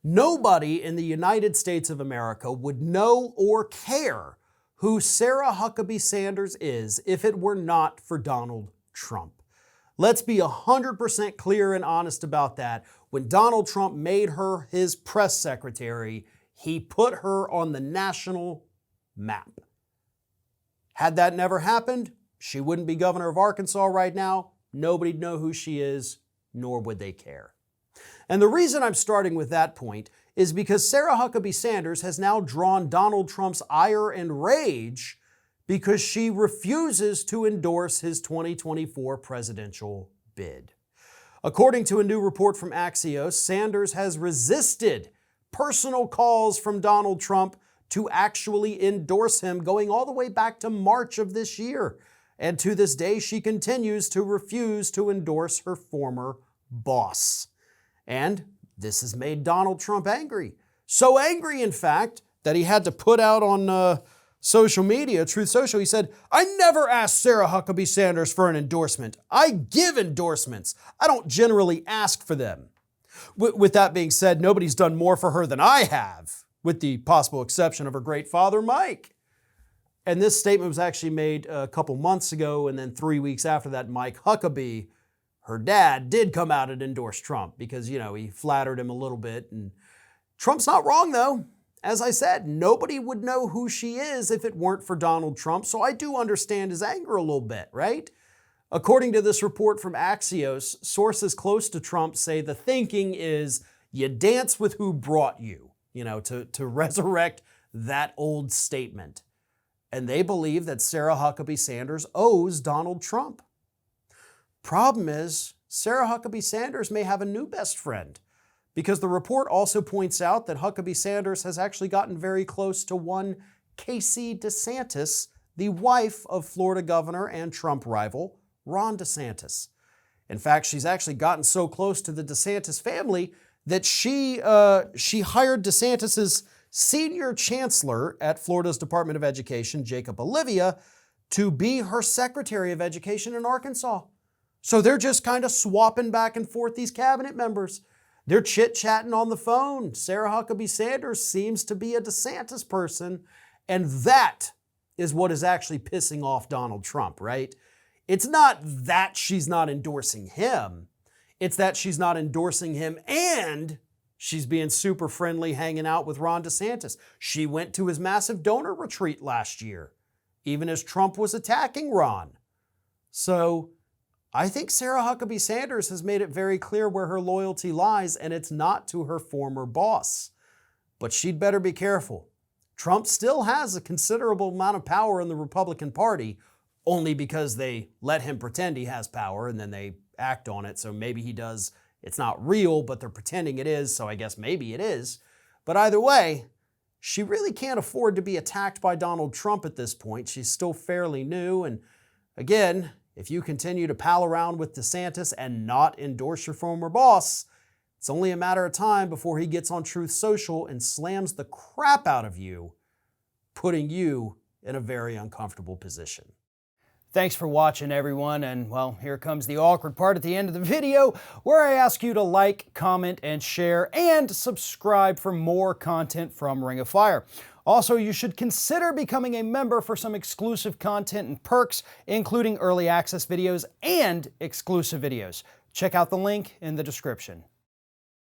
Nobody in the United States of America would know or care who Sarah Huckabee Sanders is if it were not for Donald Trump. Let's be 100% clear and honest about that. When Donald Trump made her his press secretary, he put her on the national map. Had that never happened, she wouldn't be governor of Arkansas right now. Nobody'd know who she is, nor would they care. And the reason I'm starting with that point is because Sarah Huckabee Sanders has now drawn Donald Trump's ire and rage because she refuses to endorse his 2024 presidential bid. According to a new report from Axios, Sanders has resisted personal calls from Donald Trump to actually endorse him going all the way back to March of this year. And to this day, she continues to refuse to endorse her former boss. And this has made Donald Trump angry. So angry, in fact, that he had to put out on social media, Truth Social, he said, "I never asked Sarah Huckabee Sanders for an endorsement. I give endorsements. I don't generally ask for them." With that being said, nobody's done more for her than I have, with the possible exception of her great father, Mike. And this statement was actually made a couple months ago, and then 3 weeks after that, Mike Huckabee, her dad, did come out and endorse Trump because, he flattered him a little bit. And Trump's not wrong, though. As I said, nobody would know who she is if it weren't for Donald Trump, so I do understand his anger a little bit, right? According to this report from Axios, sources close to Trump say the thinking is you dance with who brought you, to resurrect that old statement. And they believe that Sarah Huckabee Sanders owes Donald Trump. Problem is, Sarah Huckabee Sanders may have a new best friend, because the report also points out that Huckabee Sanders has actually gotten very close to one Casey DeSantis, the wife of Florida governor and Trump rival Ron DeSantis. In fact, she's actually gotten so close to the DeSantis family that she hired DeSantis's senior chancellor at Florida's Department of Education, Jacob Olivia, to be her Secretary of Education in Arkansas. So they're just kind of swapping back and forth, these cabinet members. They're chit-chatting on the phone. Sarah Huckabee Sanders seems to be a DeSantis person, and that is what is actually pissing off Donald Trump, right? It's not that she's not endorsing him. It's that she's not endorsing him and she's being super friendly hanging out with Ron DeSantis. She went to his massive donor retreat last year, even as Trump was attacking Ron. So I think Sarah Huckabee Sanders has made it very clear where her loyalty lies, and it's not to her former boss. But she'd better be careful. Trump still has a considerable amount of power in the Republican Party, only because they let him pretend he has power and then they act on it. So maybe he does. It's not real, but they're pretending it is, so I guess maybe it is. But either way, she really can't afford to be attacked by Donald Trump at this point. She's still fairly new, and again, if you continue to pal around with DeSantis and not endorse your former boss, it's only a matter of time before he gets on Truth Social and slams the crap out of you, putting you in a very uncomfortable position. Thanks for watching, everyone, and well, here comes the awkward part at the end of the video where I ask you to like, comment, and share, and subscribe for more content from Ring of Fire. Also, you should consider becoming a member for some exclusive content and perks, including early access videos and exclusive videos. Check out the link in the description.